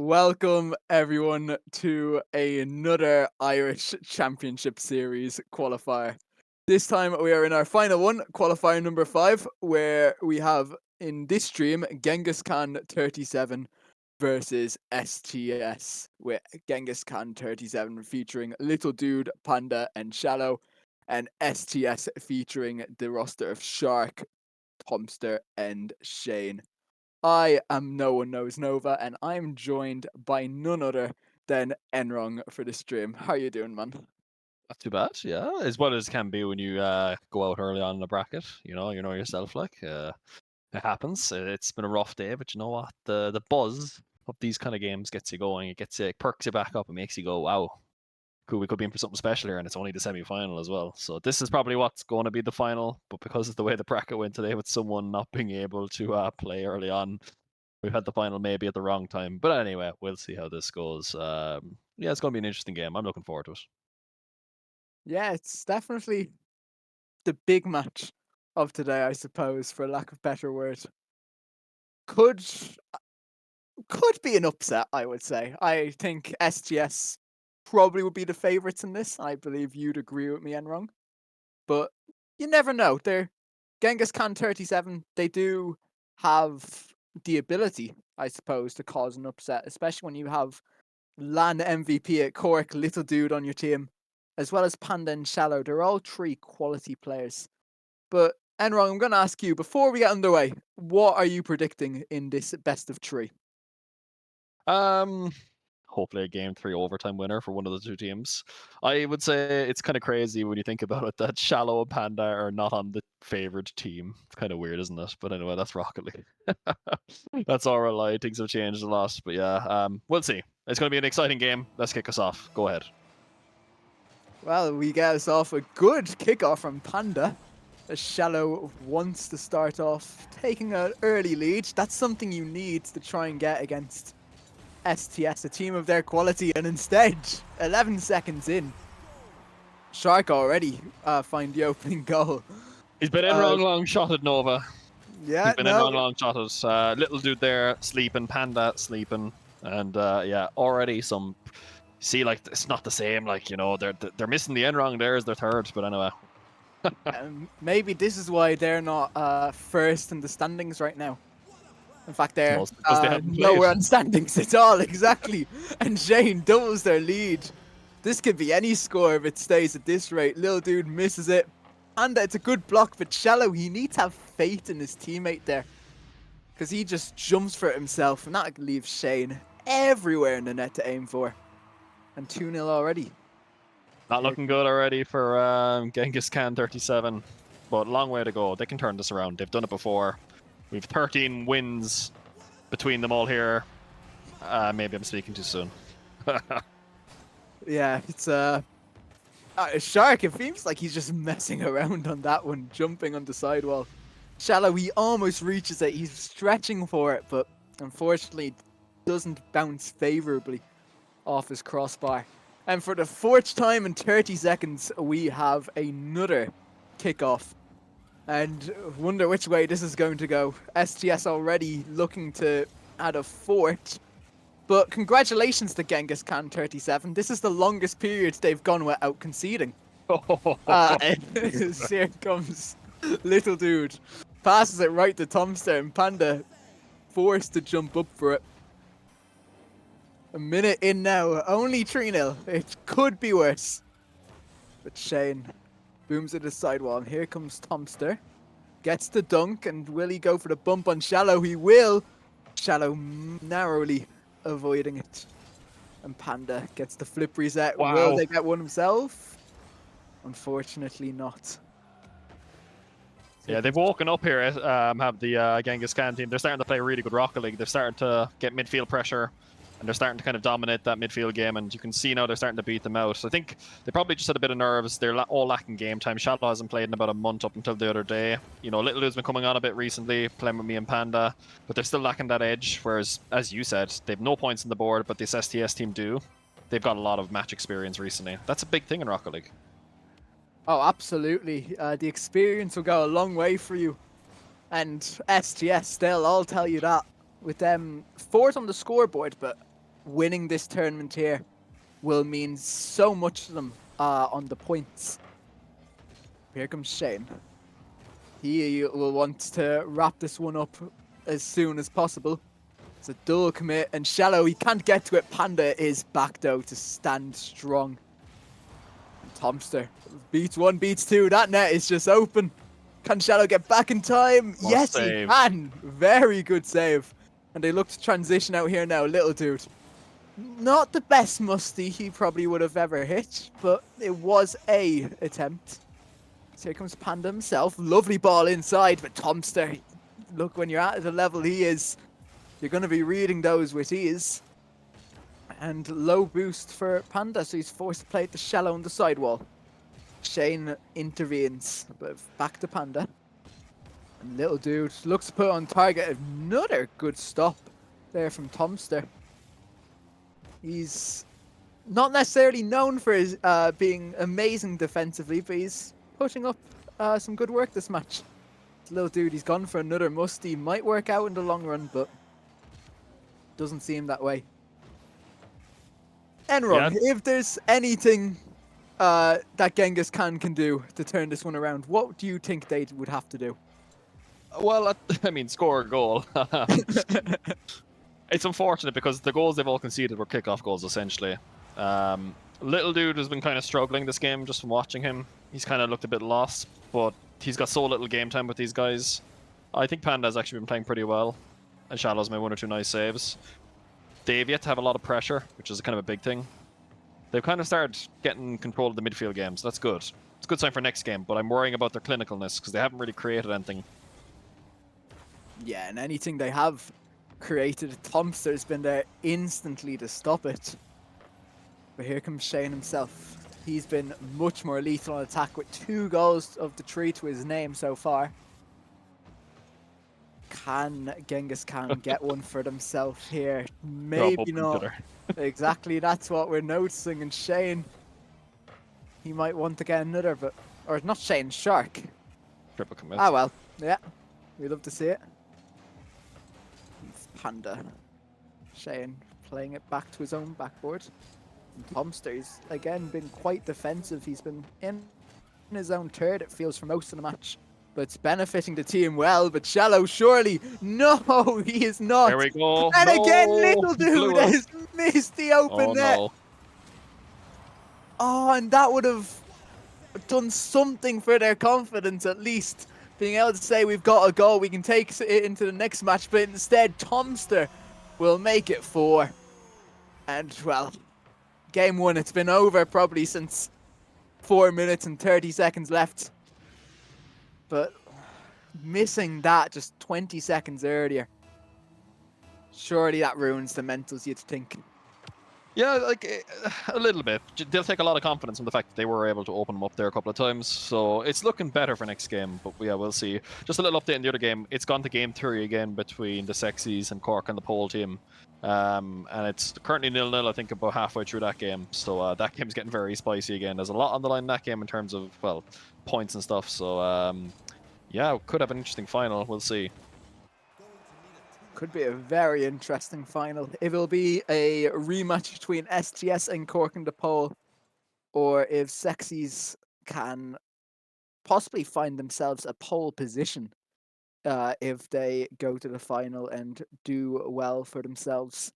Welcome everyone to another Irish Championship Series qualifier. This time we are in our final one, qualifier number 5, where we have in this stream Genghis Khan 37 versus STS, with Genghis Khan 37 featuring Little Dude, Panda, and Shallow, and STS featuring the roster of Shark, Tomster, and Shane. I am No One Knows Nova, and I'm joined by none other than Enrong for the stream. How you doing, man? Not too bad, yeah. As well as can be when you go out early on in the bracket. You know yourself. It happens. It's been a rough day, but you know what? The buzz of these kind of games gets you going. It perks you back up. It makes you go, wow, cool. We could be in for something special here, and it's only the semi-final as well. So this is probably what's going to be the final. But because of the way the bracket went today, with someone not being able to play early on, we've had the final maybe at the wrong time. But anyway, we'll see how this goes. Yeah, it's going to be an interesting game. I'm looking forward to it. Yeah, it's definitely the big match of today, I suppose, for lack of better word. Could could be an upset, I would say. I think STS probably would be the favourites in this. I believe you'd agree with me, Enrong. But you never know. They're Genghis Khan 37, they do have the ability, I suppose, to cause an upset, especially when you have LAN MVP at Cork, Little Dude on your team, as well as Panda and Shallow. They're all three quality players. But Enron, I'm going to ask you, before we get underway, what are you predicting in this best of 3? Um, Hopefully a game 3 overtime winner for one of the two teams. I would say it's kind of crazy when you think about it that Shallow and Panda are not on the favored team. It's kind of weird, isn't it? But anyway, that's Rocket League. That's all right. Things have changed a lot, but yeah, we'll see. It's going to be an exciting game. Let's kick us off. Go ahead. Well, we get us off a good kickoff from Panda. As Shallow wants to start off taking an early lead. That's something you need to try and get against STS, a team of their quality, and instead, 11 seconds in, Shark already find the opening goal. He's been in wrong long shotted, Nova. Yeah, He's been in no, wrong long shotted. Little dude there sleeping, Panda sleeping, and yeah, already some. See, like it's not the same. Like they're missing the end wrong. There is their third, but anyway. maybe this is why they're not first in the standings right now. In fact, they're Because they haven't nowhere played. on standings at all, exactly. And Shane doubles their lead. This could be any score if it stays at this rate. Little Dude misses it. And it's a good block, but Shallow, he needs to have faith in his teammate there. Because he just jumps for it himself, and that leaves Shane everywhere in the net to aim for. And 2-0 already. Not looking good already for Genghis Khan 37, but long way to go. They can turn this around. They've done it before. We've 13 wins between them all here. Maybe I'm speaking too soon. Yeah, it's Shark, it seems like he's just messing around on that one, jumping on the sidewall. Shallow, he almost reaches it. He's stretching for it, but unfortunately doesn't bounce favorably off his crossbar. And for the 4th time in 30 seconds, we have another kickoff. And wonder which way this is going to go. STS already looking to add a fourth. But congratulations to Genghis Khan 37. This is the longest period they've gone without conceding. Here comes Little Dude. Passes it right to Tomster, and Panda forced to jump up for it. A minute in now, only 3-0. It could be worse. But Shane booms at the sidewall, and here comes Tomster. Gets the dunk, and will he go for the bump on Shallow? He will. Shallow narrowly avoiding it. And Panda gets the flip reset. Wow. Will they get one himself? Unfortunately not. Yeah, they've woken up here. Have the Genghis Khan team. They're starting to play really good Rocket League. They're starting to get midfield pressure, and they're starting to kind of dominate that midfield game. And you can see now they're starting to beat them out. So I think they probably just had a bit of nerves. They're all lacking game time. Shallow hasn't played in about a month up until the other day. Little Dude's been coming on a bit recently, playing with me and Panda, but they're still lacking that edge. Whereas, as you said, they've no points on the board, but this STS team do. They've got a lot of match experience recently. That's a big thing in Rocket League. Oh, absolutely. The experience will go a long way for you. And STS, they'll all tell you that. With them 4th on the scoreboard, but winning this tournament here will mean so much to them on the points. Here comes Shane. He will want to wrap this one up as soon as possible. It's a dual commit, and Shallow, he can't get to it. Panda is back, though, to stand strong. Tomster beats one, beats two. That net is just open. Can Shallow get back in time? What a Yes, save. he can. Very good save. And they look to transition out here now. Little dude. Not the best musty he probably would have ever hit, but it was a attempt. So here comes Panda himself. Lovely ball inside, but Tomster, look, when you're at the level he is, you're going to be reading those with ease. And low boost for Panda, so he's forced to play it to Shallow on the sidewall. Shane intervenes, but back to Panda. And little dude looks to put on target. Another good stop there from Tomster. He's not necessarily known for his being amazing defensively, but he's putting up some good work this match. This little dude, he's gone for another musty. Might work out in the long run, but doesn't seem that way. Enron, if there's anything that Genghis Khan can do to turn this one around, what do you think they would have to do? Well, I mean, score a goal. It's unfortunate because the goals they've all conceded were kickoff goals, essentially. Little dude has been kind of struggling this game just from watching him. He's kind of looked a bit lost, but he's got so little game time with these guys. I think Panda's actually been playing pretty well, and Shallow's made one or two nice saves. They've yet to have a lot of pressure, which is kind of a big thing. They've kind of started getting control of the midfield game, so that's good. It's a good sign for next game, but I'm worrying about their clinicalness because they haven't really created anything. Yeah, and anything they have created, Tomster's been there instantly to stop it. But here comes Shane himself. He's been much more lethal on attack with 2 goals of the 3 to his name so far. Can Genghis Khan get one for themselves here? Maybe not. Exactly, that's what we're noticing. And Shane, he might want to get another, but or not Shane, Shark. Triple commit. Ah well, yeah, we love to see it. It's Panda. Shane playing it back to his own backboard. And Tomster's again been quite defensive. He's been in his own third, it feels, for most of the match. But it's benefiting the team well. But Shallow, surely. No, he is not. There we go. And no, again, little dude has missed the open net. No. Oh, and that would have done something for their confidence, at least. Being able to say, we've got a goal, we can take it into the next match. But instead, Tomster will make it 4. And, well, game 1, it's been over probably since 4 minutes and 30 seconds left. But missing that just 20 seconds earlier, surely that ruins the mentals, you'd think. Yeah, like a little bit. They'll take a lot of confidence in the fact that they were able to open them up there a couple of times. So it's looking better for next game, but yeah, we'll see. Just a little update in the other game. It's gone to game 3 again between the Sexies and Cork and the Pole team. And it's currently 0-0, I think, about halfway through that game. So that game's getting very spicy again. There's a lot on the line in that game in terms of, well, points and stuff. So yeah, could have an interesting final. We'll see. Could be a very interesting final. If it'll be a rematch between STS and Cork and the Pole, or if Sexies can possibly find themselves a pole position if they go to the final and do well for themselves.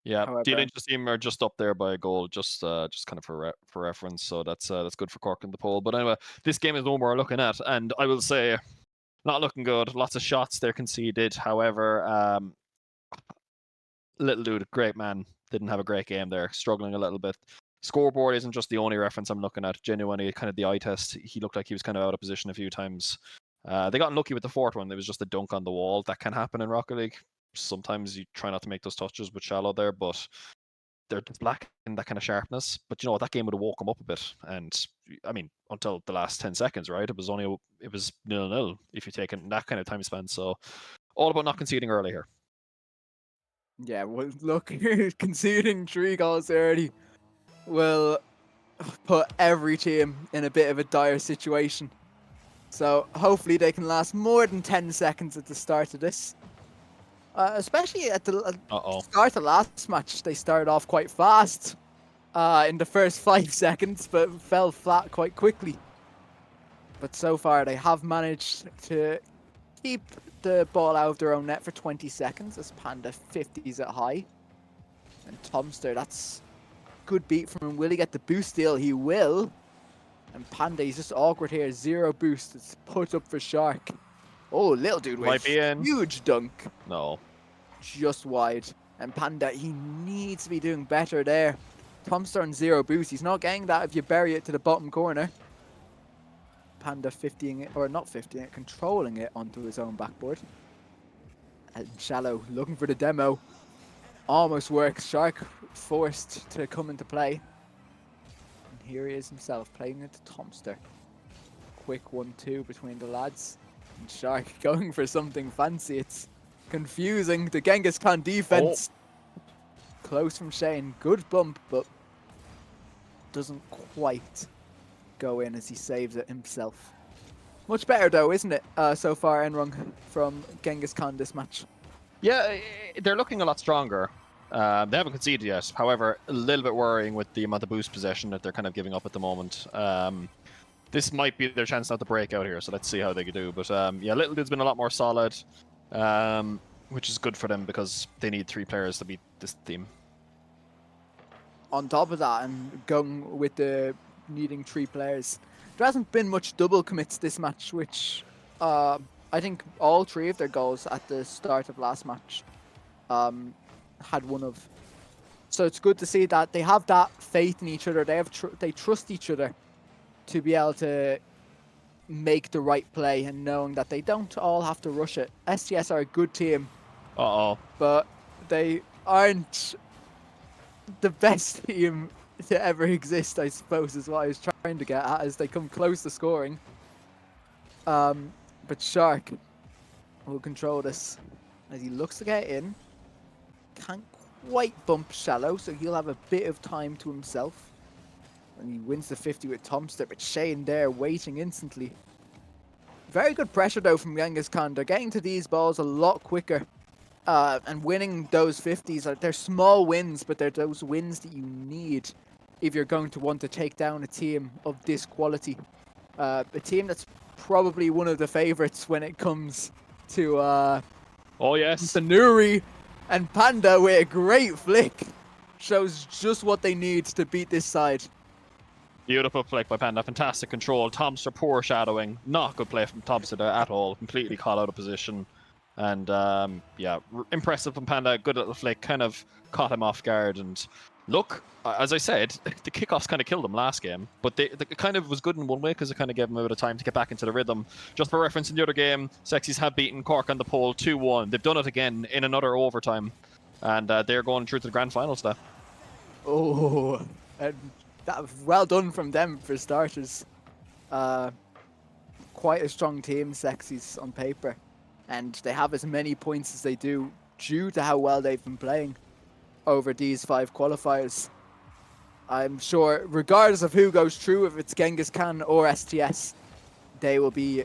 Yeah, However, D-Linge's team are just up there by a goal, just kind of for reference. So that's good for Cork in the poll. But anyway, this game is one we're looking at, and I will say, not looking good. Lots of shots they're conceded. However, little dude, great man, didn't have a great game there, struggling a little bit. Scoreboard isn't just the only reference I'm looking at. Genuinely, kind of the eye test, he looked like he was kind of out of position a few times. They got unlucky with the 4th one. It was just a dunk on the wall. That can happen in Rocket League. Sometimes you try not to make those touches with Shallow there, but they're just lacking that kind of sharpness. But you know what, that game would have woke them up a bit. And I mean, until the last 10 seconds, right? It was 0-0 if you take in that kind of time span. So all about not conceding early here. yeah, well, look, conceding 3 goals early will put every team in a bit of a dire situation. So hopefully they can last more than 10 seconds at the start of this. Especially at the Uh-oh. start of last match, they started off quite fast in the first 5 seconds, but fell flat quite quickly. But so far, they have managed to keep the ball out of their own net for 20 seconds as Panda 50s it high. And Tomster, that's good beat from him. Will he get the boost steal? He will. And Panda, he's just awkward here. 0 boost. It's put up for Shark. Oh, little dude Might with be in. huge dunk. No. Just wide. And Panda, he needs to be doing better there. Tomster on 0 boost. He's not getting that if you bury it to the bottom corner. Panda 50ing it, or not 50ing it, controlling it onto his own backboard. And Shallow looking for the demo. Almost works. Shark forced to come into play. And here he is himself, playing it to Tomster. Quick 1-2 between the lads. And Shark going for something fancy. It's confusing. The Genghis Khan defense. Close from Shane. Good bump, but doesn't quite go in as he saves it himself. Much better though, isn't it, so far, Enrung, from Genghis Khan this match? Yeah, they're looking a lot stronger. They haven't conceded yet. However, a little bit worrying with the amount of boost possession that they're kind of giving up at the moment. This might be their chance now to break out here, so let's see how they can do. But yeah, Little Dude's been a lot more solid, which is good for them because they need 3 players to beat this team. On top of that, and going with the needing 3 players, there hasn't been much double commits this match, which I think all 3 of their goals at the start of last match had one of. So it's good to see that they have that faith in each other. They trust each other to be able to make the right play, and knowing that they don't all have to rush it. STS are a good team, but they aren't the best team to ever exist, I suppose, is what I was trying to get at, as they come close to scoring. But Shark will control this as he looks to get in. Can't quite bump Shallow, so he'll have a bit of time to himself. And he wins the 50 with Tomster, but Shane there waiting instantly. Very good pressure though from Genghis Khan. They're getting to these balls a lot quicker. And winning those 50s, they're small wins, but they're those wins that you need if you're going to want to take down a team of this quality. A team that's probably one of the favorites when it comes to Oh yes, Sanuri, and Panda with a great flick shows just what they need to beat this side. beautiful flick by Panda, fantastic control. Tomster poor shadowing, not good play from Tomster there at all. Completely caught out of position. And yeah, impressive from Panda. Good little flick, kind of caught him off guard. And look, as I said, the kickoffs kind of killed them last game, but it kind of was good in one way because it kind of gave them a bit of time to get back into the rhythm. Just for reference, in the other game, Sexies have beaten Cork on the pole 2-1. They've done it again in another overtime, and they're going through to the grand finals now. Oh, and well done from them for starters. Quite a strong team, Sexies, on paper. And they have as many points as they do due to how well they've been playing over these 5 qualifiers. I'm sure, regardless of who goes through, if it's Genghis Khan or STS, they will be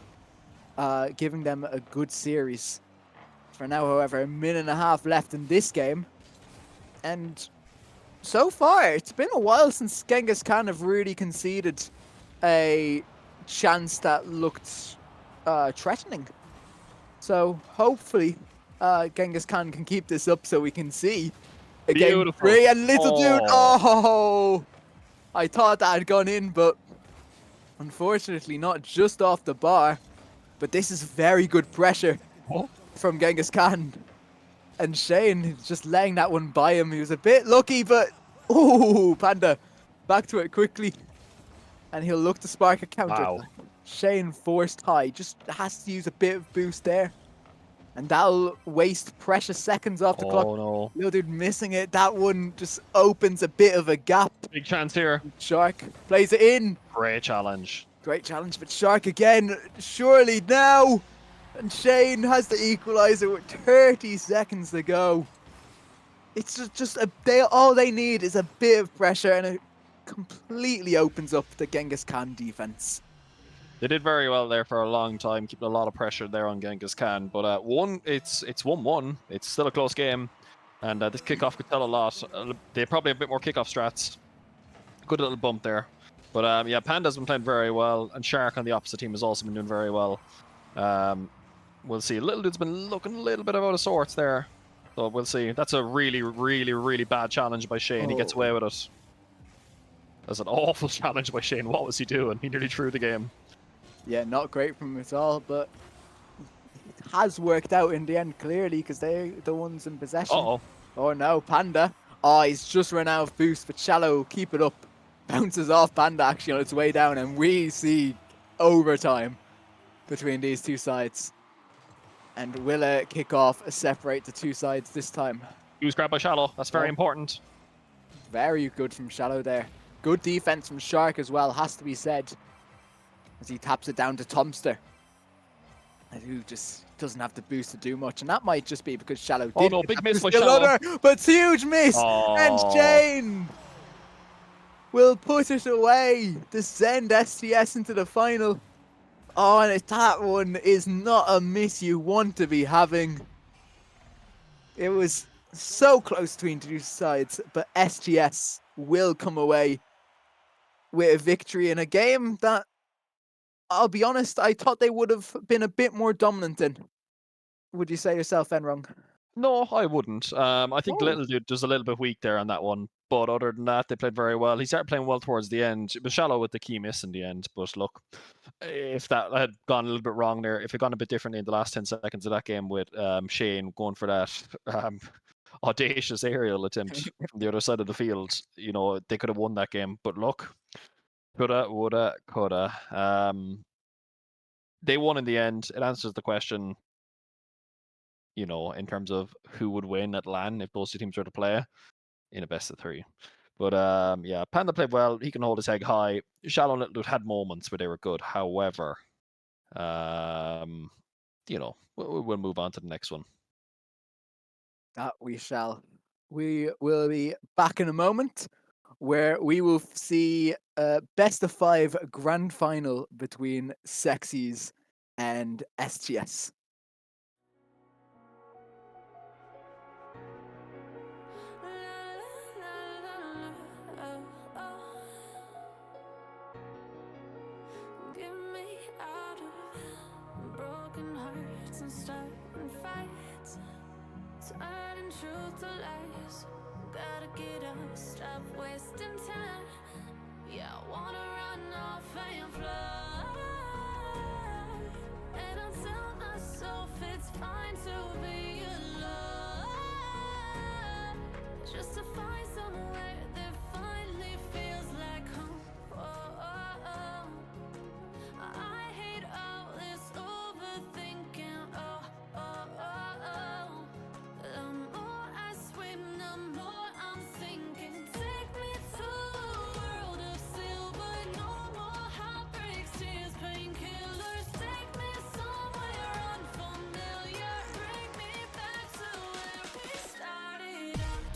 giving them a good series. For now, however, a minute and a half left in this game. And so far, it's been a while since Genghis Khan have really conceded a chance that looked threatening. So hopefully, Genghis Khan can keep this up so we can see a game 3. And little dude, oh! I thought that had gone in, but unfortunately not just off the bar. But this is very good pressure from Genghis Khan. And Shane just letting that one by him. He was a bit lucky, but ooh, Panda back to it quickly. And he'll look to spark a counter. Wow. Shane forced high, just has to use a bit of boost there. And that'll waste precious seconds off the clock. No. Little dude missing it. That one just opens a bit of a gap. Big chance here. Shark plays it in. Great challenge. Great challenge, but Shark again, surely now. And Shane has the equalizer with 30 seconds to go. It's just all they need is a bit of pressure, and it completely opens up the Genghis Khan defense. They did very well there for a long time, keeping a lot of pressure there on Genghis Khan. But it's 1-1. It's still a close game, and this kickoff could tell a lot. They probably have a bit more kickoff strats. Good little bump there. But yeah, Panda's been playing very well, and Shark on the opposite team has also been doing very well. We'll see. Little Dude's been looking a little bit out of sorts there. So we'll see. That's a really, really, really bad challenge by Shane. He gets away with it. That's an awful challenge by Shane. What was he doing? He nearly threw the game. Yeah, not great from him at all, but it has worked out in the end, clearly, because they're the ones in possession. Uh-oh. Oh no, Panda. Oh, he's just run out of boost, but Shallow, keep it up. Bounces off Panda actually on its way down, and we see overtime between these two sides. And will a kickoff separate the two sides this time? He was grabbed by Shallow. That's very important. Very good from Shallow there. Good defense from Shark as well, has to be said. As he taps it down to Tomster, who just doesn't have the boost to do much. And that might just be because Shallow did. Oh no, big miss by Shallow. But it's huge miss. Oh. And Shane will put it away to send STS into the final. Oh, and that one is not a miss you want to be having. It was so close between two sides, but STS will come away with a victory in a game that, I'll be honest, I thought they would have been a bit more dominant in. Would you say yourself, Enrong? No, I wouldn't. I think Oh. Little Dude was a little bit weak there on that one. But other than that, they played very well. He started playing well towards the end. It was Shallow with the key miss in the end. But look, if that had gone a little bit wrong there, if it had gone a bit differently in the last 10 seconds of that game with Shane going for that audacious aerial attempt from the other side of the field, you know, they could have won that game. But look, coulda, woulda, coulda. They won in the end. It answers the question, you know, in terms of who would win at LAN if those two teams were to play in a best of 3. But yeah, Panda played well. He can hold his head high. Shallow and Little Dude had moments where they were good. However, you know, we'll move on to the next one. That we shall. We will be back in a moment where we will see a best of 5 grand final between Sexies and STS. Get me out of broken hearts and starting fights, turning truth to lies. Gotta get up, stop wasting time. Yeah, I wanna run off and fly. And I'll tell myself it's fine to be alone, just to find somewhere that finally feels like home. I hate all this overthinking. The more I swim, the more I'm sinking. Take me to a world of silver. No more heartbreaks, tears, painkillers. Take me somewhere unfamiliar. Bring me back to where we started out.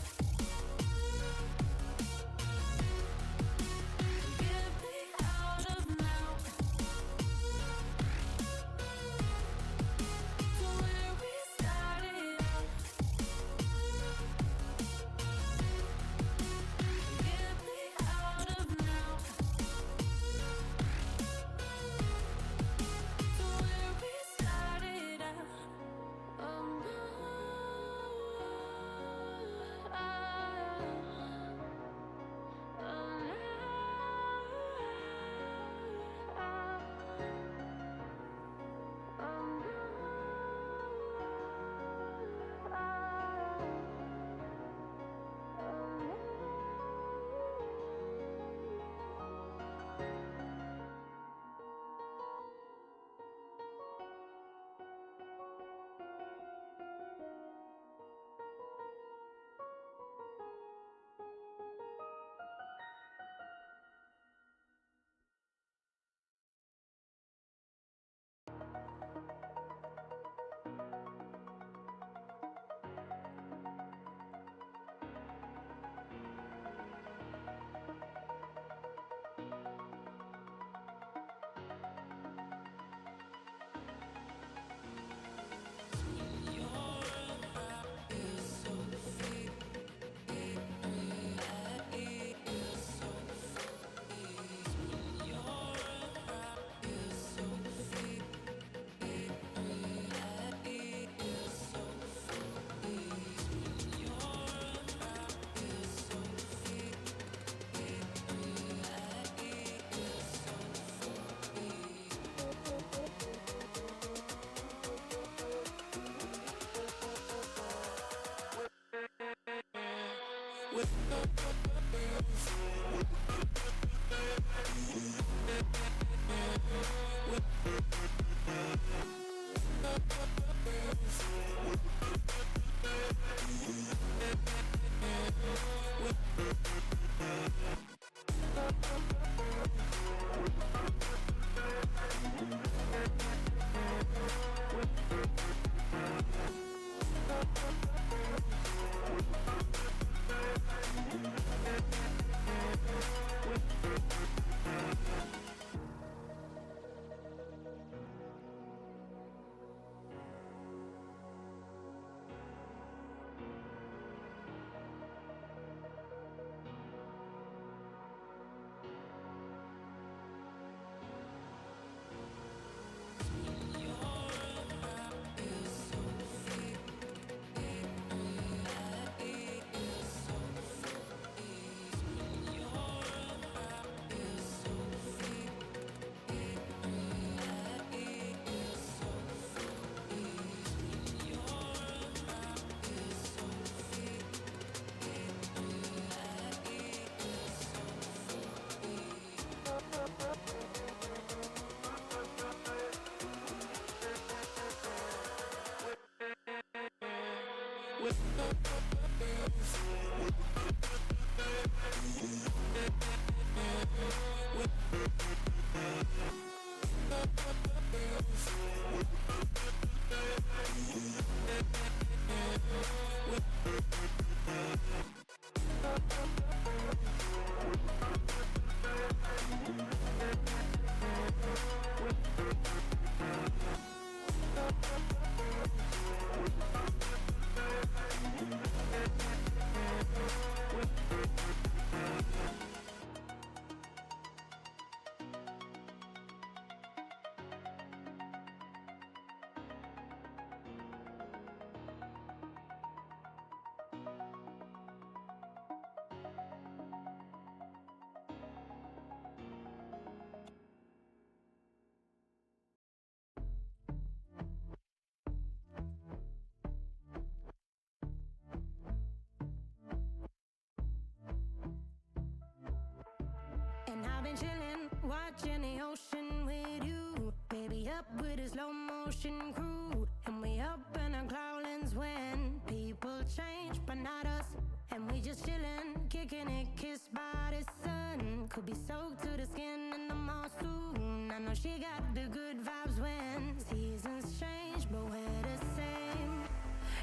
And I've been chillin', watching the ocean with you. Baby, up with a slow motion crew. And we up in our clouds when people change, but not us. And we just chillin', kicking it, kissed by the sun. Could be soaked to the skin in the mall soon. I know she got the good vibes when seasons change, but we're the same.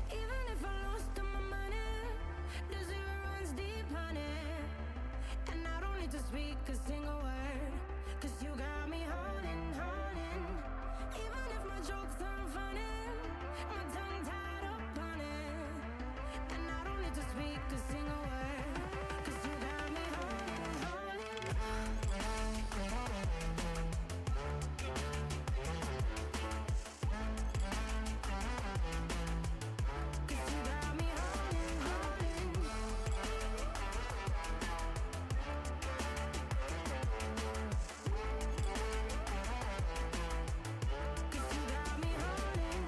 Even if I lost all my money, the zero runs deep, honey. And I don't need to speak a single word, 'cause you got me holding, holding. Even if my jokes aren't funny, my tongue tied up on it. And I don't need to speak a single word, 'cause you got me holding, holding. 'Cause you got me holding, holding. Cause you got me holding.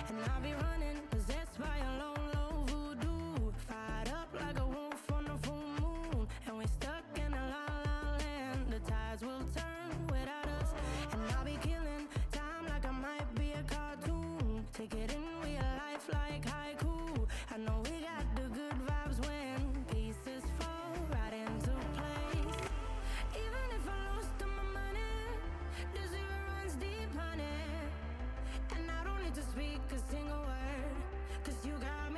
And I'll be running, possessed by a low, low voodoo. Fired up like a wolf on a full moon. And we're stuck in a la la land. The tides will turn without us. And I'll be killing time like I might be a cartoon. Take it in real life like haiku. I know we got the good vibes when pieces fall right into place. Even if I lost all my money, the zero runs deep, honey. And I don't need to speak a single word, 'cause you got me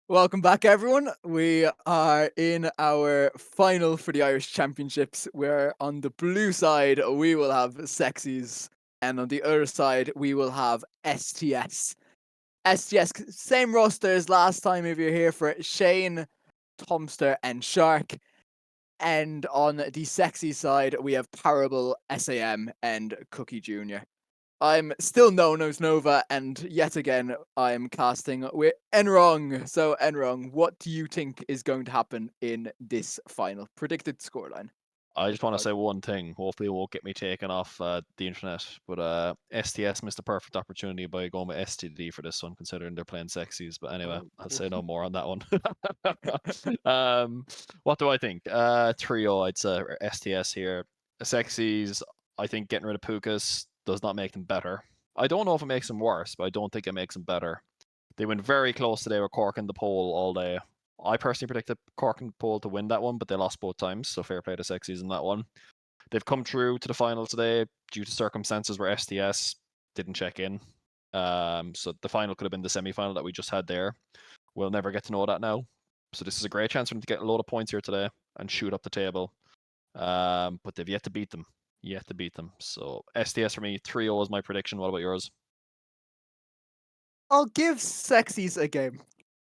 Welcome back, everyone. We are in our final for the Irish Championships, where on the blue side we will have Sexies, and on the other side we will have STS. STS, same roster as last time if you're here for it. Shane, Tomster, and Shark. And on the sexy side, we have Parable, SAM, and Cookie Jr. I'm still known as Nova, and yet again, I'm casting with Enrong. So, Enrong, what do you think is going to happen in this final predicted scoreline? I just want to say one thing. Hopefully, it won't get me taken off the internet. But STS missed a perfect opportunity by going with STD for this one, considering they're playing sexies. But anyway, I'll say no more on that one. What do I think? Trio, I'd say, or STS here. Sexies, I think getting rid of Pukas does not make them better. I don't know if it makes them worse, but I don't think it makes them better. They went very close today with Cork in the poll all day. I personally predicted Cork and Pole to win that one, but they lost both times, so fair play to Sexies in that one. They've come through to the final today due to circumstances where STS didn't check in. So the final could have been the semi-final that we just had there. We'll never get to know that now. So this is a great chance for them to get a load of points here today and shoot up the table. But they've yet to beat them. Yet to beat them. So STS for me, 3-0 is my prediction. What about yours? I'll give Sexies a game.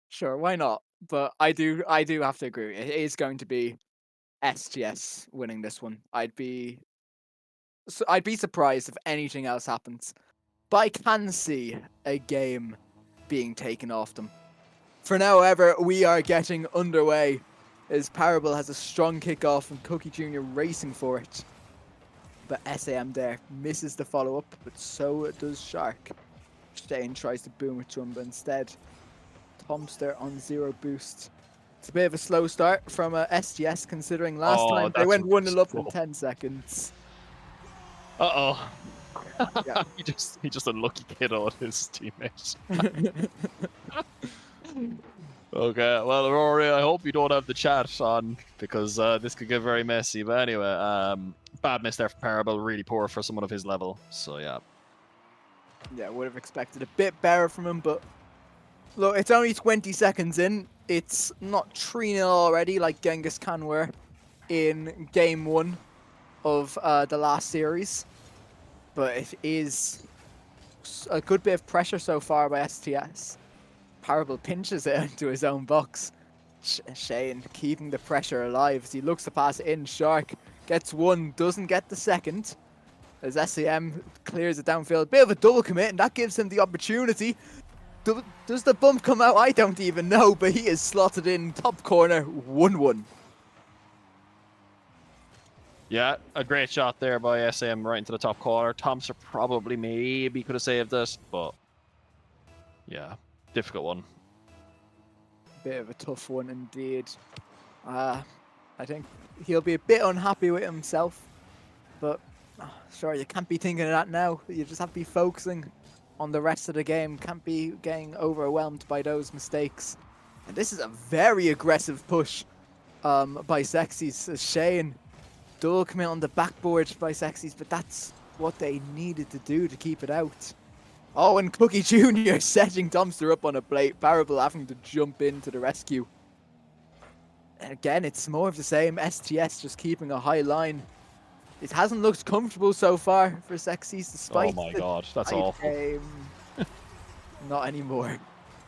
Sure, why not? But I do have to agree. It is going to be STS winning this one. I'd be surprised if anything else happens. But I can see a game being taken off them. For now, however, we are getting underway as Parable has a strong kickoff and Cookie Jr. racing for it. But SAM there misses the follow-up, but so does Shark. Shane tries to boom it to him, but instead, Tomster on 0 boost. It's a bit of a slow start from STS, considering last time they went 1-0 up in 10 seconds. Uh-oh. Yeah. he just unlucky kid on his teammates. Okay, well, Rory, I hope you don't have the chat on because this could get very messy. But anyway, bad miss there for Parable, really poor for someone of his level. So yeah. Yeah, would have expected a bit better from him, but look, it's only 20 seconds in. It's not 3-0 already like Genghis Khan were in game 1 of the last series. But it is a good bit of pressure so far by STS. Parable pinches it into his own box. Shane keeping the pressure alive as he looks to pass it in. Shark gets one, doesn't get the second. As SAM clears it downfield. Bit of a double commit, and that gives him the opportunity. Does the bump come out? I don't even know, but he is slotted in top corner, 1-1. Yeah, a great shot there by SM right into the top corner. Thompson probably maybe could have saved this, but yeah, difficult one. Bit of a tough one indeed. I think he'll be a bit unhappy with himself, but sure, you can't be thinking of that now. You just have to be focusing on the rest of the game. Can't be getting overwhelmed by those mistakes. And this is a very aggressive push by Sexies. Shane double commit on the backboard by Sexies, but that's what they needed to do to keep it out. Oh, and Cookie Jr. setting Dumpster up on a plate. Parable having to jump in to the rescue. And again, it's more of the same. STS just keeping a high line. It hasn't looked comfortable so far for Sexies, despite Oh my god, that's awful. Not anymore.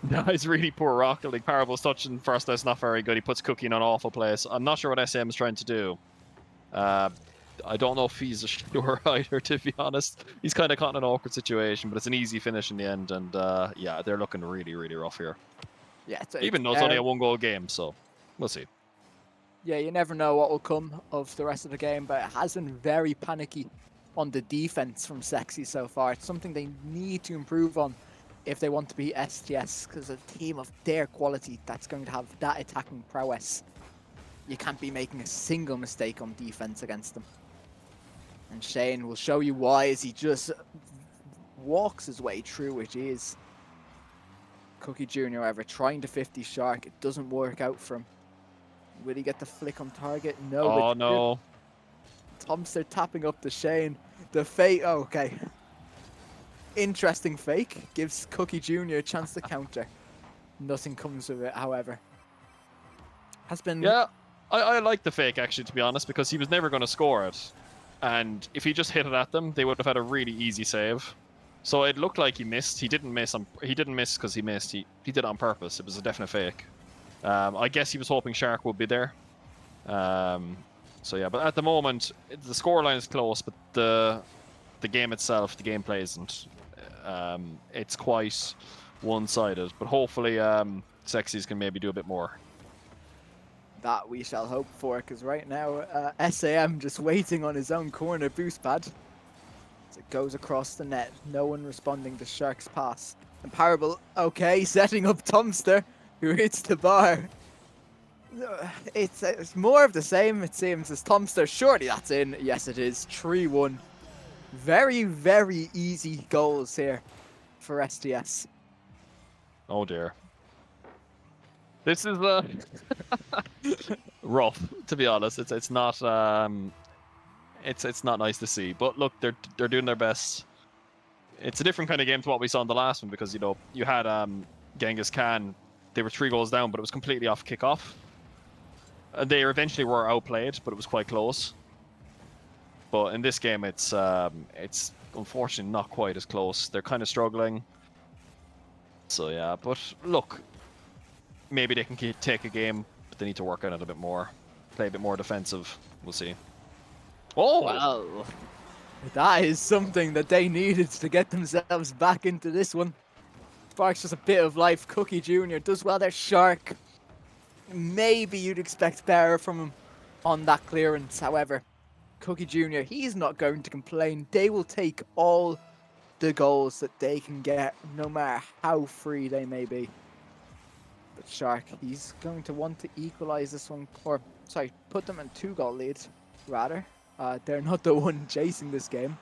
No, it's really poor rock. Like Parable's touching first, that's not very good. He puts Cookie in an awful place. I'm not sure what SM is trying to do. I don't know if he's sure either, to be honest. He's kind of caught in an awkward situation, but it's an easy finish in the end. And yeah, they're looking really, really rough here. Yeah, even though it's only a 1-goal game, so we'll see. Yeah, you never know what will come of the rest of the game, but it has been very panicky on the defense from Sexy so far. It's something they need to improve on if they want to be STS, because a team of their quality that's going to have that attacking prowess, you can't be making a single mistake on defense against them. And Shane will show you why as he just walks his way through, which is Cookie Jr. However, trying to 50 Shark, it doesn't work out for him. Will he get the flick on target? No. Oh, no. Tomster tapping up to Shane. The fake. Oh, okay. Interesting fake. Gives Cookie Jr. a chance to counter. Nothing comes of it, however. Has been... Yeah, I like the fake, actually, to be honest, because he was never going to score it. And if he just hit it at them, they would have had a really easy save. So it looked like he missed. He didn't miss. He didn't miss because he missed. He did it on purpose. It was a definite fake. I guess he was hoping Shark would be there. So yeah, but at the moment, the scoreline is close, but the game itself, the gameplay isn't. It's quite one-sided. But hopefully, Sexies can maybe do a bit more. That we shall hope for, because right now, SAM just waiting on his own corner boost pad. As it goes across the net, no one responding to Shark's pass. And Parable, okay, setting up Tomster, who hits the bar. It's more of the same, it seems, as Tomster. Surely that's in. Yes, it is. 3-1. Very, very easy goals here for STS. Oh dear. This is rough, to be honest. It's not it's not nice to see. But look, they're doing their best. It's a different kind of game to what we saw in the last one, because you had Genghis Khan. They were 3 goals down, but it was completely off kickoff. They eventually were outplayed, but it was quite close. But in this game, it's unfortunately not quite as close. They're kind of struggling. So yeah, but look, maybe they can take a game, but they need to work on it a bit more. Play a bit more defensive. We'll see. Oh! Well, that is something that they needed to get themselves back into this one. Sparks just a bit of life. Cookie Jr. does well there. Shark. Maybe you'd expect better from him on that clearance. However, Cookie Jr., he's not going to complain. They will take all the goals that they can get, no matter how free they may be. But Shark, he's going to want to equalize this one, or sorry, put them in 2-goal lead, rather. They're not the one chasing this game.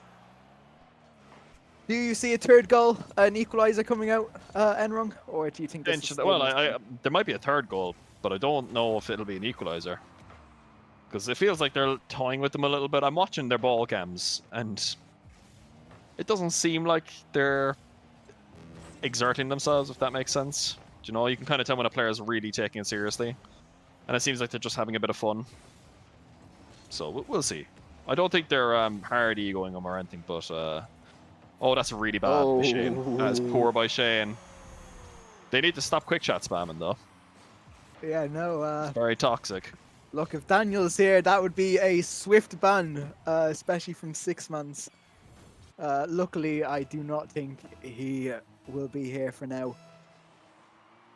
Do you see a third goal, an equalizer coming out, Enrung, or do you think this is Well, there might be a third goal, but I don't know if it'll be an equalizer. Because it feels like they're toying with them a little bit. I'm watching their ball cams, and it doesn't seem like they're exerting themselves, if that makes sense. You know, you can kind of tell when a player is really taking it seriously. And it seems like they're just having a bit of fun. So we'll see. I don't think they're hard egoing them or anything, but... oh, that's really bad by Shane. That is poor by Shane. They need to stop quick shot spamming, though. Yeah, no, It's very toxic. look, if Daniel's here, that would be a swift ban, especially from 6-mans. Luckily, I do not think he will be here for now.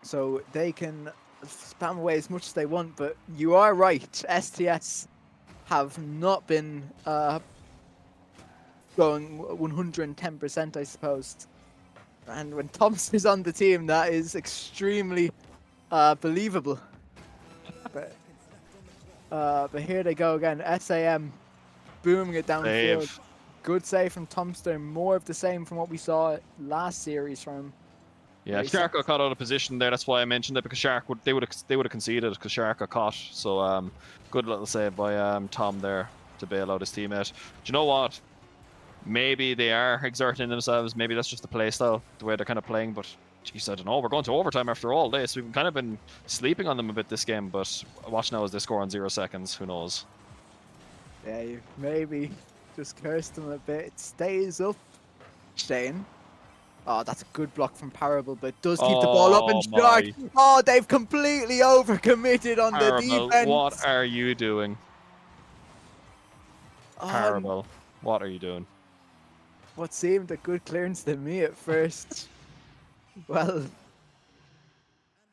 So they can spam away as much as they want, but you are right. STS have not been going 110%, I suppose. And when Thompson is on the team, that is extremely believable. But here they go again. SAM booming it downfield. Save. Good save from Tomster. More of the same from what we saw last series from him. Yeah, Shark got caught out of position there. That's why I mentioned it, because Shark would have conceded because Shark got caught. So good little save by Tom there to bail out his teammate. Do you know what? Maybe they are exerting themselves. Maybe that's just the play style, the way they're kind of playing. But geez, I don't know. We're going to overtime after all this. We've kind of been sleeping on them a bit this game. But watch now as they score in 0 seconds. Who knows? Yeah, you maybe just cursed them a bit. It stays up. Shane. Oh, that's a good block from Parable, but does keep the ball up. And Shark. Oh, they've completely overcommitted on the defense. What are you doing? Parable, what are you doing? What seemed a good clearance to me at first. Well,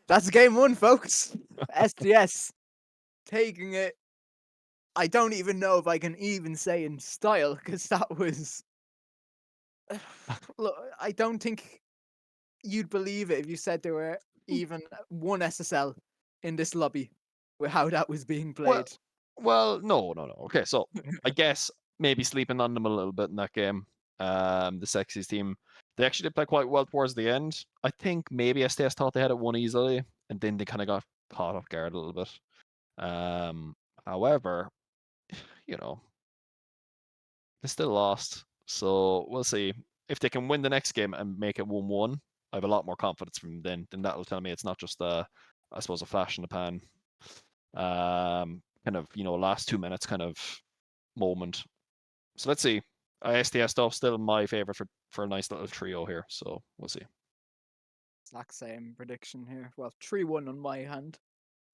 that's game 1, folks. STS taking it. I don't even know if I can even say in style, because that was... Look, I don't think you'd believe it if you said there were even one SSL in this lobby with how that was being played. Well, no. Okay, so I guess maybe sleeping on them a little bit in that game. The Sexies team, they actually did play quite well towards the end. I think maybe STS thought they had it won easily, and then they kind of got caught off guard a little bit. However, you know, they still lost. So we'll see if they can win the next game and make it 1-1. I have a lot more confidence from him. Then that'll tell me it's not just I suppose a flash in the pan, kind of last 2 minutes kind of moment. So let's see. ISTS stuff still my favorite for a nice little trio here. So we'll see. Exact same prediction here. Well, 3-1 on my hand.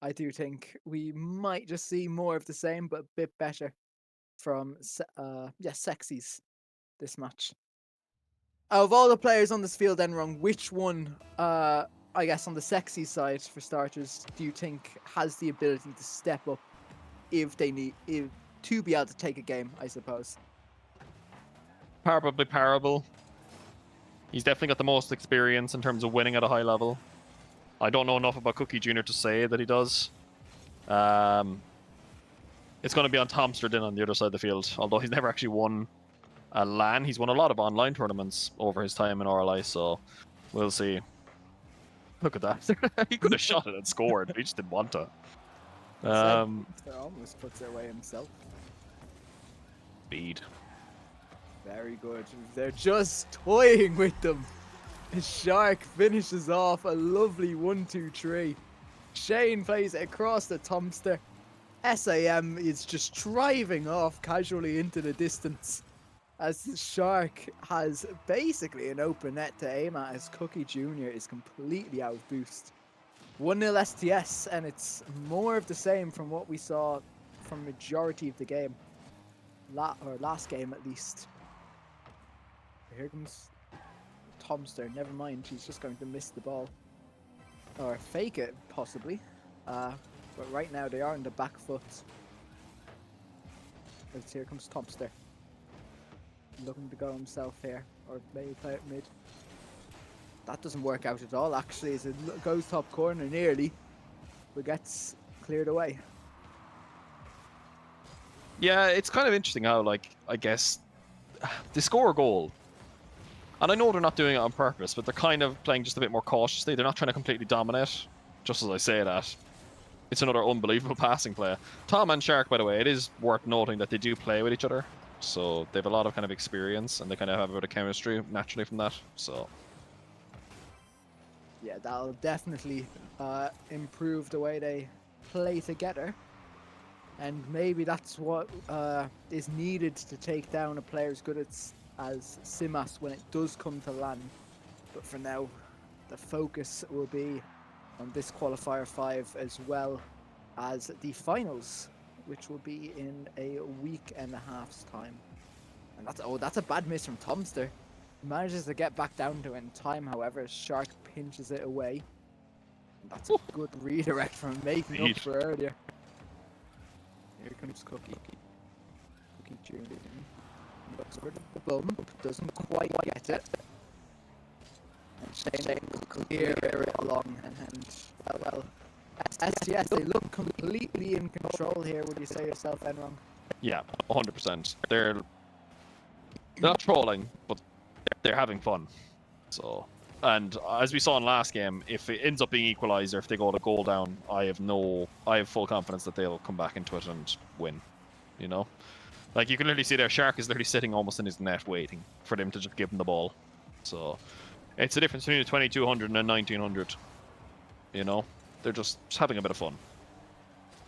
I do think we might just see more of the same, but a bit better from Sexies this match. Out of all the players on this field, Enron, which one, I guess on the sexy side for starters, do you think has the ability to step up if they need to be able to take a game, I suppose? Probably Parable. He's definitely got the most experience in terms of winning at a high level. I don't know enough about Cookie Jr. to say that he does. It's going to be on Tomster then on the other side of the field, although he's never actually won a LAN. He's won a lot of online tournaments over his time in RLI, so we'll see. Look at that. He could have shot it and scored, but he just didn't want to. Almost puts it away himself. Speed. Very good. They're just toying with them. Shark finishes off a lovely 1-2-3. Shane plays it across the Tomster. SAM is just driving off casually into the distance as the Shark has basically an open net to aim at as Cookie Jr. is completely out of boost. 1-0 STS, and it's more of the same from what we saw from majority of the game. Last game at least. Here comes Tomster. Never mind, he's just going to miss the ball. Or fake it, possibly. But right now they are on the back foot. As here comes Tomster. Looking to go himself here. Or maybe play it mid. That doesn't work out at all, actually, as it goes top corner nearly. But gets cleared away. Yeah, it's kind of interesting how, like, I guess, they score a goal. And I know they're not doing it on purpose, but they're kind of playing just a bit more cautiously. They're not trying to completely dominate. Just as I say that, it's another unbelievable passing play. Tom and Shark, by the way, it is worth noting that they do play with each other. So they have a lot of kind of experience, and they kind of have a bit of chemistry naturally from that. So yeah, that'll definitely improve the way they play together. And maybe that's what is needed to take down a player as good as Simas when it does come to LAN. But for now, the focus will be on this Qualifier 5 as well as the finals, which will be in a week and a half's time. And that's a bad miss from Tomster. He manages to get back down to it in time, however, Shark pinches it away. And that's a good redirect from making up for earlier. Here comes Cookie. Cookie Jr. Looks for the bump, doesn't quite get it. And Shane will clear it along, and well, STS, they look completely in control here, would you say yourself, Enron? yeah, 100%. They're not trolling, but they're having fun. So, and as we saw in last game, if it ends up being equalizer, if they go to goal down, I have full confidence that they'll come back into it and win. You know, like you can literally see their Shark is literally sitting almost in his net waiting for them to just give him the ball. So it's the difference between a 2200 and a 1900. You know, they're just having a bit of fun.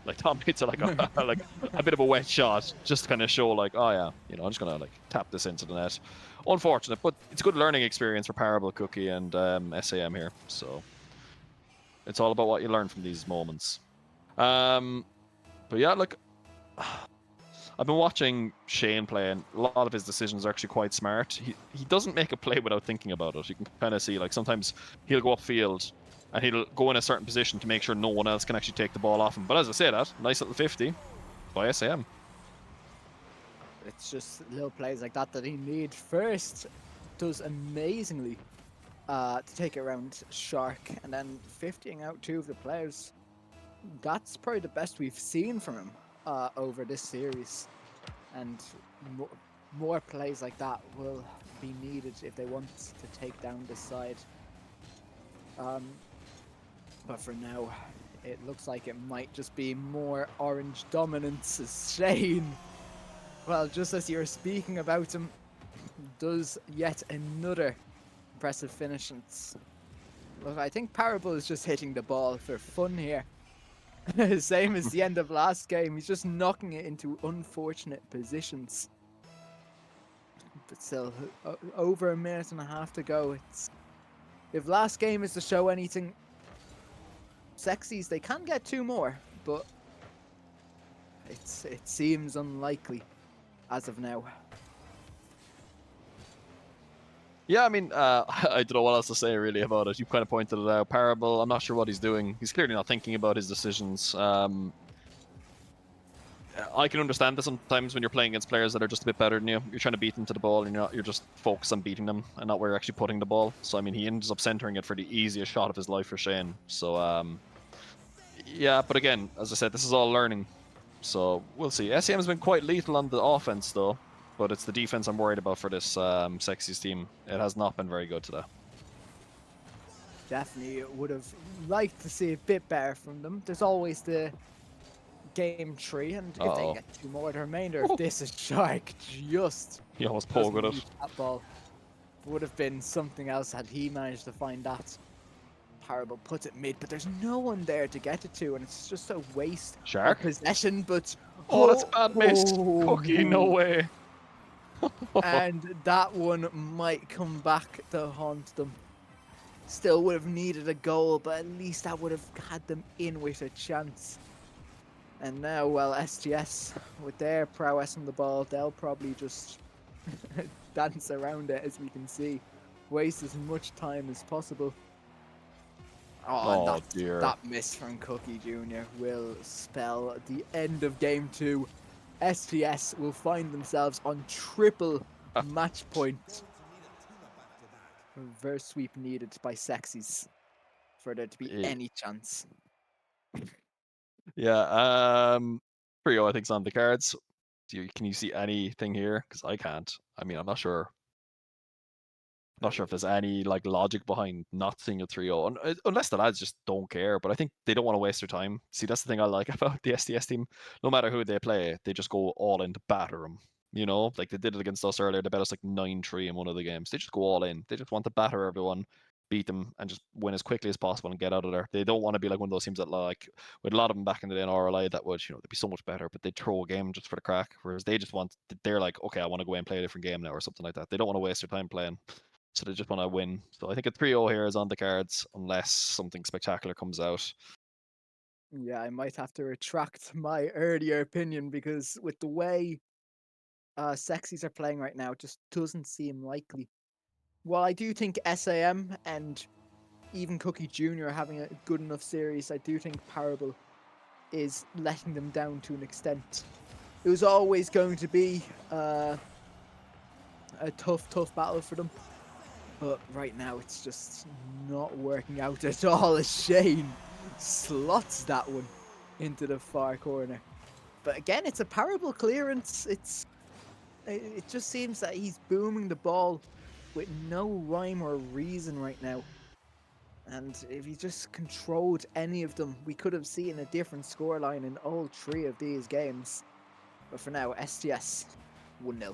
Like Tom hits it like a bit of a wet shot, just to kind of show like, oh yeah, you know, I'm just gonna like tap this into the net. Unfortunate, but it's a good learning experience for Parable, Cookie, and SAM here. So it's all about what you learn from these moments. But yeah, look, I've been watching Shane play, and a lot of his decisions are actually quite smart. He doesn't make a play without thinking about it. You can kind of see like sometimes he'll go upfield and he'll go in a certain position to make sure no one else can actually take the ball off him. But as I say that, nice little 50 by SAM. It's just little plays like that he needs. First, does amazingly to take it around Shark, and then 50ing out two of the players. That's probably the best we've seen from him over this series. And more plays like that will be needed if they want to take down this side. But for now, it looks like it might just be more orange dominance as Shane, well, just as you're speaking about him, does yet another impressive finish. And Look, I think Parable is just hitting the ball for fun here. Same as the end of last game. He's just knocking it into unfortunate positions. But still, over a minute and a half to go. If last game is to show anything, Sexies, they can get 2 more, but it seems unlikely as of now. Yeah, I mean, I don't know what else to say really about it. You kind of pointed it out. Parable, I'm not sure what he's doing. He's clearly not thinking about his decisions. I can understand this sometimes when you're playing against players that are just a bit better than you. You're trying to beat them to the ball, and you're just focused on beating them and not where you're actually putting the ball. So, I mean, he ends up centering it for the easiest shot of his life for Shane. So, yeah, but again, as I said, this is all learning. So, we'll see. SEM has been quite lethal on the offense, though. But it's the defense I'm worried about for this Sexies team. It has not been very good today. Definitely would have liked to see a bit better from them. There's always the game 3, and if they get 2 more, the remainder of this is Shark just He almost doesn't pogoed reach it. that ball. Would have been something else had he managed to find that. Parable puts it mid, but there's no one there to get it to, and it's just a waste Shark? of possession. But Oh, that's a bad miss. Cookie, no way. And that one might come back to haunt them. Still would have needed a goal, but at least that would have had them in with a chance. And now, well, SGS, with their prowess on the ball, they'll probably just dance around it, as we can see. Waste as much time as possible. Oh, and dear. that miss from Cookie Jr. will spell the end of game 2. SGS will find themselves on triple match point. Reverse sweep needed by Sexies for there to be any chance. Yeah, Trio I think's on the cards. Can you see anything here? Because I can't. I mean, I'm not sure. Not sure if there's any like logic behind not seeing a 3-0, unless the lads just don't care. But I think they don't want to waste their time. See, that's the thing I like about the SDS team. No matter who they play, they just go all in to batter them. You know, like they did it against us earlier. They bet us like 9-3 in one of the games. They just go all in. They just want to batter everyone, beat them, and just win as quickly as possible and get out of there. They don't want to be like one of those teams that, like, with a lot of them back in the day in RLI, that would, they'd be so much better, but they'd throw a game just for the crack. Whereas they're like, okay, I want to go and play a different game now or something like that. They don't want to waste their time playing. So they just want to win. So I think a 3-0 here is on the cards unless something spectacular comes out. Yeah, I might have to retract my earlier opinion, because with the way Sexies are playing right now, it just doesn't seem likely. While I do think SAM and even Cookie Jr. are having a good enough series, I do think Parable is letting them down to an extent. It was always going to be a tough battle for them. But right now, it's just not working out at all, as Shane slots that one into the far corner. But again, it's a Parable clearance. It just seems that he's booming the ball with no rhyme or reason right now. And if he just controlled any of them, we could have seen a different scoreline in all 3 of these games. But for now, STS 1-0.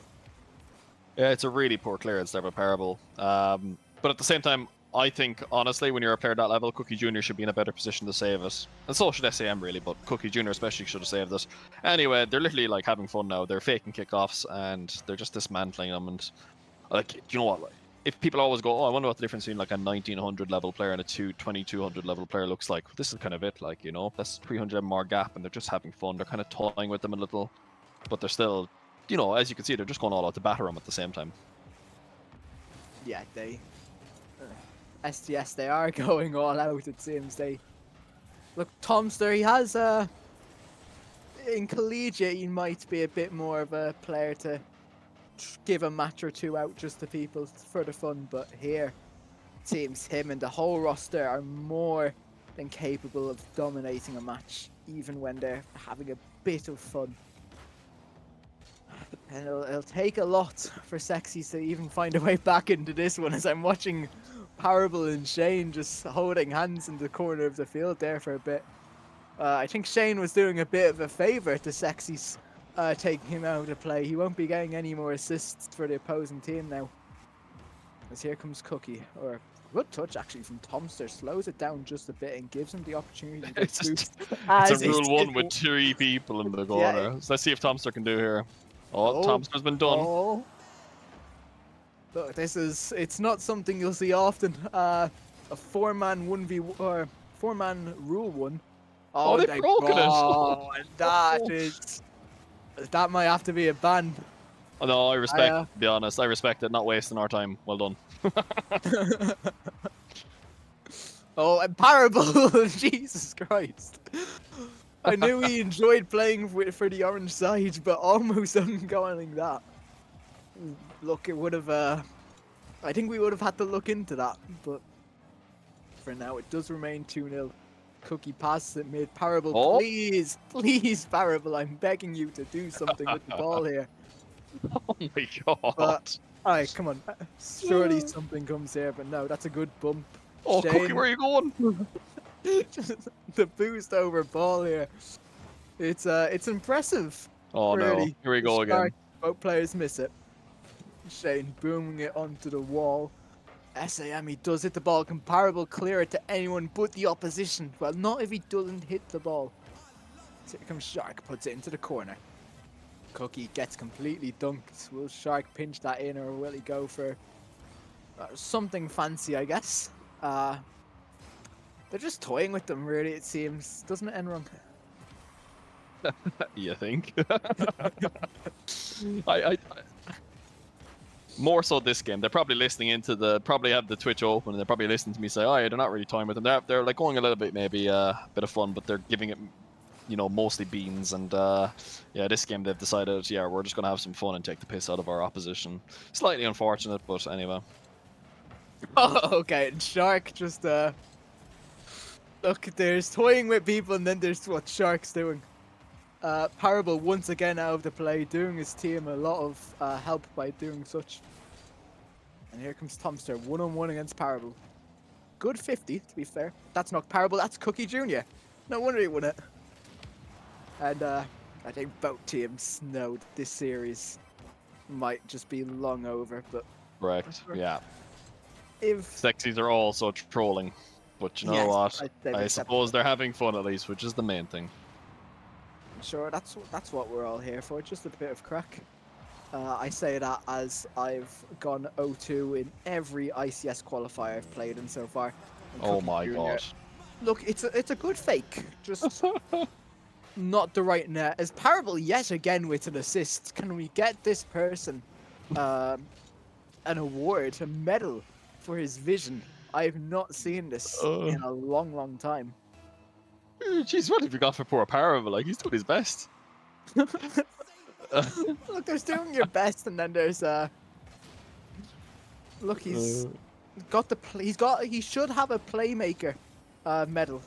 Yeah, it's a really poor clearance there by Parable. But at the same time, I think, honestly, when you're a player at that level, Cookie Jr. should be in a better position to save it. And so should SAM, really, but Cookie Jr. especially should have saved it. Anyway, they're literally, like, having fun now. They're faking kickoffs, and they're just dismantling them. And, like, do you know what? Like, if people always go, oh, I wonder what the difference between, like, a 1900 level player and a 2200 level player looks like. This is kind of it, like, that's 300 more gap, and they're just having fun. They're kind of toying with them a little, but they're still, as you can see, they're just going all out to batter them at the same time. Yeah, STS, they are going all out, it seems. Look, Tomster, he has in collegiate, he might be a bit more of a player to give a match or 2 out just to people for the fun, but here, it seems him and the whole roster are more than capable of dominating a match, even when they're having a bit of fun. And it'll take a lot for Sexies to even find a way back into this one, as I'm watching Parable and Shane just holding hands in the corner of the field there for a bit. I think Shane was doing a bit of a favour to Sexies, taking him out of play. He won't be getting any more assists for the opposing team now. As here comes Cookie, or good touch actually from Tomster, slows it down just a bit and gives him the opportunity to get It's boost. a As rule one it- with 3 people in the yeah, corner. So let's see if Tomster can do here. Oh, oh, Tomster's been done. oh. Look, it's not something you'll see often. A 4-man 1v or 4-man rule one. Oh, Oh, they've they broken it. oh, and that might have to be a ban. Oh, no, I respect. I, To be honest, I respect it. Not wasting our time. Well done. oh, and Parable! Jesus Christ! I knew he enjoyed playing for the orange side, but almost ungoing that. Look, it would have. I think we would have had to look into that, but for now, it does remain 2-0. Cookie passes it mid. Parable, Oh. please, please, Parable, I'm begging you to do something with the ball here. Oh my god. But, alright, come on. Surely something comes here, but no, that's a good bump. Oh, Cookie, Shane, where are you going? the boost over ball here. It's impressive. Oh Really. no, here we The go again. Shark, both players miss it. Shane booming it onto the wall. SAM, he does hit the ball. Comparable clear it to anyone but the opposition. Well, not if he doesn't hit the ball. So here comes Shark, puts it into the corner. Cookie gets completely dunked. Will Shark pinch that in, or will he go for something fancy, I guess? They're just toying with them, really, it seems. Doesn't it end wrong? You think? I more so this game. They're probably listening into probably have the Twitch open, and they're probably listening to me say, "Oh, yeah, they're not really toying with them. They're like going a little bit, maybe a bit of fun, but they're giving it, mostly beans." And yeah, this game they've decided, yeah, we're just gonna have some fun and take the piss out of our opposition. Slightly unfortunate, but anyway. Oh, okay. And Shark just look, there's toying with people, and then there's what Shark's doing. Parable once again out of the play, doing his team a lot of help by doing such. And here comes Tomster, 1-on-1 against Parable. Good 50, to be fair. That's not Parable, that's Cookie Jr. No wonder he won it. And I think both teams know that this series might just be long over, but Correct. Yeah. if Sexies are also trolling, but you know yes, what? they've I accepted suppose it. they're having fun at least, which is the main thing. Sure, that's what we're all here for, just a bit of crack. I say that as I've gone 0-2 in every ICS qualifier I've played in so far. And Oh Cookie my Jr. god. Look, it's a good fake, just not the right net. As Parable yet again with an assist. Can we get this person an award, a medal for his vision? I have not seen this in a long, long time. Jeez, what have you got for poor Parable? Like, he's doing his best. Look, there's doing your best, and then there's look, he's got he should have a playmaker medal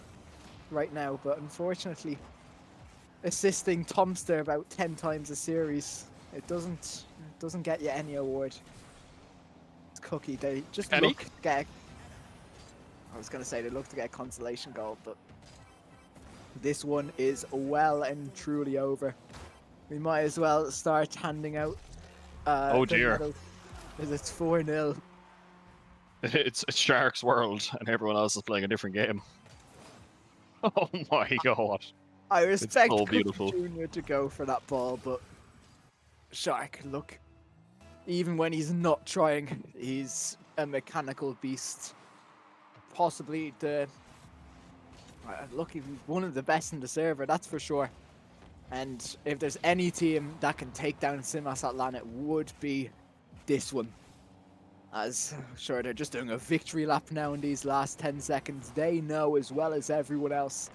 right now, but unfortunately assisting Tomster about 10 times a series, it doesn't get you any award. It's Cookie, they just Any? look to get I was gonna say they look to get a consolation goal, but this one is well and truly over. We might as well start handing out Oh the dear. medals, as it's 4-0. It's Shark's world, and everyone else is playing a different game. Oh my god. I respect so Cookie beautiful. Jr. to go for that ball, but Shark, look, even when he's not trying, he's a mechanical beast. Possibly look, he's one of the best in the server, that's for sure. And if there's any team that can take down Simas Atlan, it would be this one. As sure, they're just doing a victory lap now in these last 10 seconds. They know as well as everyone else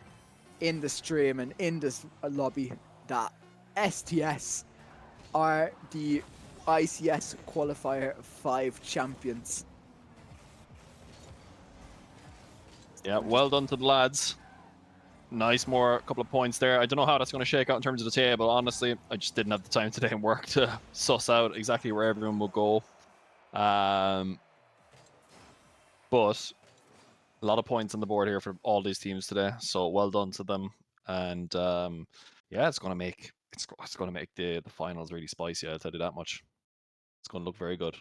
in the stream and in this lobby that STS are the ICS Qualifier 5 champions. Yeah, well done to the lads. Nice, couple of points there. I don't know how that's going to shake out in terms of the table. Honestly, I just didn't have the time today and work to suss out exactly where everyone will go. But a lot of points on the board here for all these teams today. So well done to them. And yeah, it's going to make the finals really spicy. I'll tell you that much. It's going to look very good.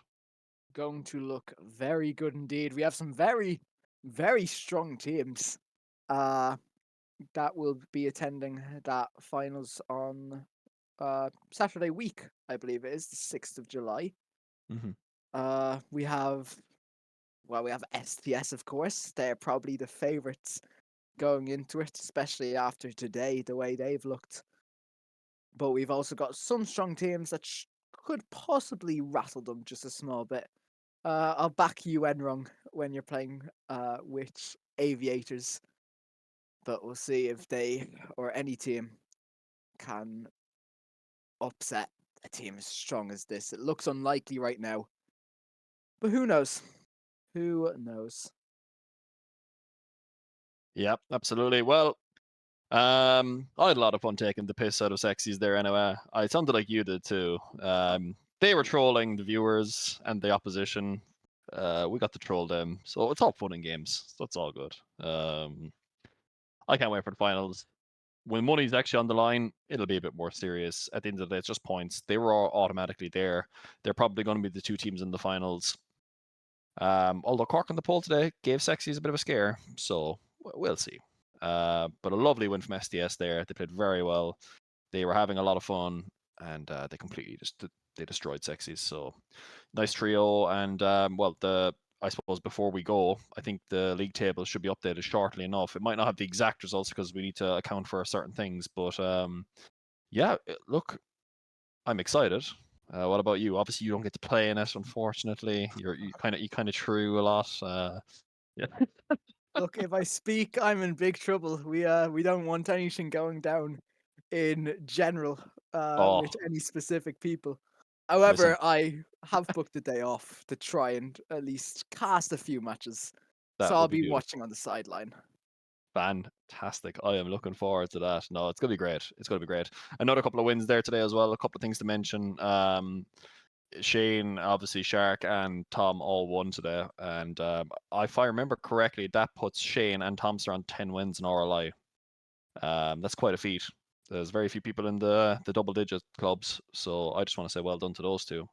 going to look very good indeed. We have some very, very strong teams that will be attending that finals on Saturday week, I believe it is, the 6th of July. We have STS, of course. They're probably the favourites going into it, especially after today, the way they've looked. But we've also got some strong teams that could possibly rattle them just a small bit. I'll back you, Enrong, when you're playing with Aviators. But we'll see if they or any team can upset a team as strong as this. It looks unlikely right now. But who knows? Who knows? Yep, absolutely. Well, I had a lot of fun taking the piss out of Sexies there anyway. It sounded like you did too. They were trolling the viewers and the opposition. We got to troll them. So it's all fun and games. So it's all good. I can't wait for the finals. When money's actually on the line, it'll be a bit more serious. At the end of the day, it's just points. They were all automatically there. They're probably going to be the two teams in the finals. Although Cork on the poll today gave Sexies a bit of a scare, so we'll see. But a lovely win from STS there. They played very well. They were having a lot of fun, and they completely they destroyed Sexies. So nice trio. And I suppose before we go, I think the league table should be updated shortly enough. It might not have the exact results because we need to account for certain things, but yeah, look, I'm excited. What about you? Obviously, you don't get to play in it, unfortunately. You kind of true a lot. Yeah. Look, if I speak, I'm in big trouble. We don't want anything going down in general with any specific people. However, Listen, I have booked a day off to try and at least cast a few matches. So that I'll would be be beautiful. watching on the sideline. Fantastic. I am looking forward to that. No, it's going to be great. It's going to be great. Another couple of wins there today as well. A couple of things to mention. Shane, obviously, Shark, and Tom all won today. And if I remember correctly, that puts Shane and Thompson on 10 wins in RLI. That's quite a feat. There's very few people in the double-digit clubs. So I just want to say well done to those two.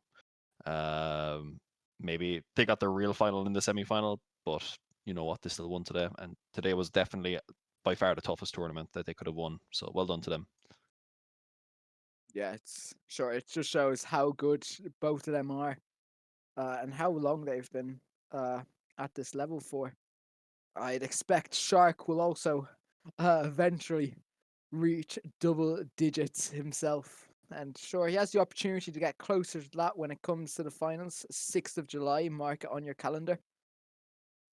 Maybe they got their real final in the semi-final, but you know what? They still won today. And today was definitely by far the toughest tournament that they could have won. So well done to them. Yeah, it just shows how good both of them are, and how long they've been at this level for. I'd expect Shark will also eventually reach double digits himself. And sure, he has the opportunity to get closer to that when it comes to the finals, 6th of July, mark it on your calendar.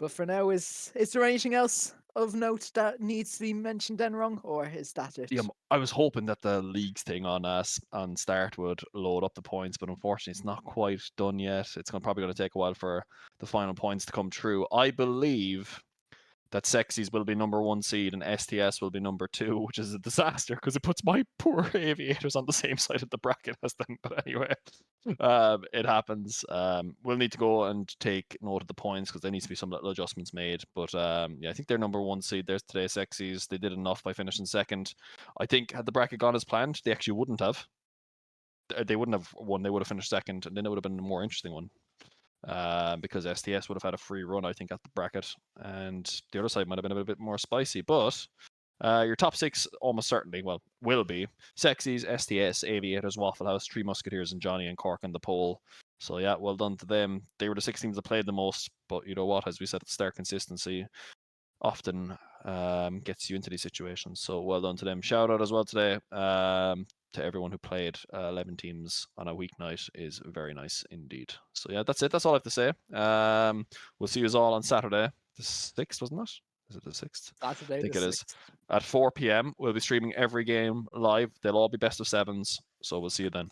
But for now, is there anything else of note that needs to be mentioned then, wrong, or is that it? Yeah, I was hoping that the leagues thing on start would load up the points, but unfortunately, it's not quite done yet. It's probably going to take a while for the final points to come through. I believe that Sexies will be number 1 seed and STS will be number 2, which is a disaster because it puts my poor Aviators on the same side of the bracket as them. But anyway, it happens. We'll need to go and take note of the points because there needs to be some little adjustments made. But yeah, I think they're number 1 seed. There's today Sexies. They did enough by finishing second. I think had the bracket gone as planned, they actually wouldn't have. They wouldn't have won. They would have finished second, and then it would have been a more interesting one. Because STS would have had a free run, I think, at the bracket, and the other side might have been a bit more spicy. But your top 6 almost certainly, will be Sexies, STS, Aviators, Waffle House, Three Musketeers, and Johnny and Cork on the pole. So yeah, well done to them. They were the 6 teams that played the most, but you know what? As we said at the start, consistency often gets you into these situations. So well done to them. Shout out as well today to everyone who played. 11 teams on a weeknight is very nice indeed. So yeah, that's it. That's all I have to say. We'll see you all on Saturday, the 6th, wasn't it? Is it the 6th? I Saturday think the it is. 6th. At 4 p.m. We'll be streaming every game live. They'll all be best of 7s. So we'll see you then.